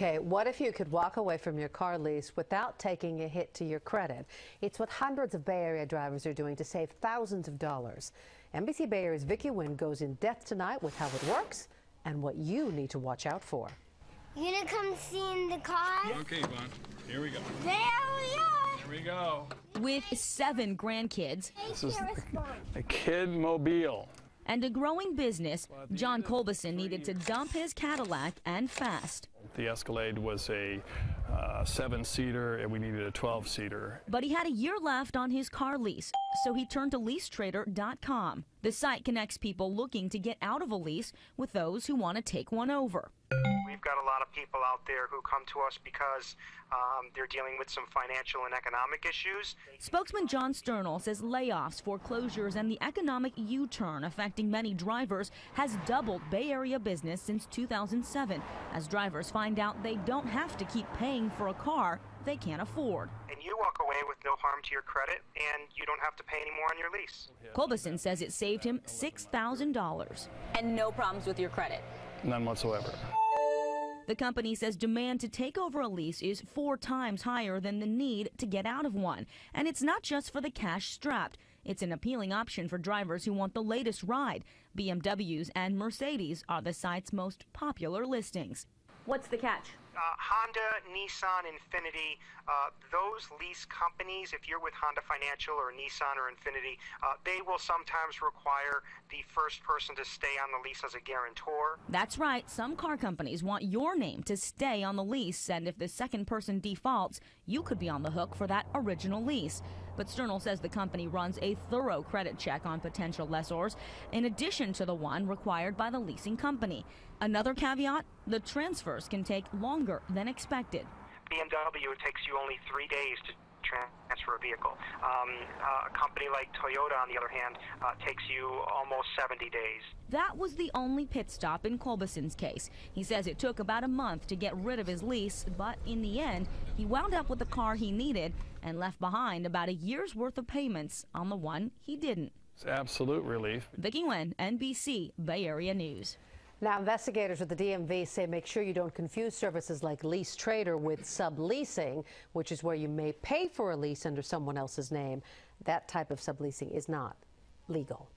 Okay, what if you could walk away from your car lease without taking a hit to your credit? It's what hundreds of Bay Area drivers are doing to save thousands of dollars. NBC Bay Area's Vicky Nguyen goes in depth tonight with how it works and what you need to watch out for. You gonna come see in the car? Okay, Yvonne. Here we go. There we are. Here we go. With 7 grandkids, This is a kid mobile. and a growing business, John Colbison needed to dump his Cadillac and fast. The Escalade was a 7-seater, and we needed a 12-seater. But he had a year left on his car lease, so he turned to LeaseTrader.com. The site connects people looking to get out of a lease with those who want to take one over. We've got a lot of people out there who come to us because they're dealing with some financial and economic issues. Spokesman John Sternal says layoffs, foreclosures, and the economic U-turn affecting many drivers has doubled Bay Area business since 2007, as drivers find out they don't have to keep paying for a car they can't afford. And you walk away with no harm to your credit, and you don't have to pay any more on your lease. Colbison says it saved him $6,000. And no problems with your credit? None whatsoever. The company says demand to take over a lease is 4 times higher than the need to get out of one. And it's not just for the cash strapped. It's an appealing option for drivers who want the latest ride. BMWs and Mercedes are the site's most popular listings. What's the catch? Honda, Nissan, Infiniti, those lease companies, if you're with Honda Financial or Nissan or Infiniti, they will sometimes require the first person to stay on the lease as a guarantor. That's right. Some car companies want your name to stay on the lease, and if the second person defaults, you could be on the hook for that original lease. But Sternal says the company runs a thorough credit check on potential lessors, in addition to the one required by the leasing company. Another caveat, the transfers can take longer than expected. BMW, it takes you only 3 days to transfer a vehicle. A company like Toyota, on the other hand, takes you almost 70 days. That was the only pit stop in Colbison's case. He says it took about a month to get rid of his lease, but in the end, he wound up with the car he needed and left behind about a year's worth of payments on the one he didn't. It's absolute relief. Vicky Nguyen, NBC Bay Area News. Now, investigators at the DMV say make sure you don't confuse services like LeaseTrader with subleasing, which is where you may pay for a lease under someone else's name. That type of subleasing is not legal.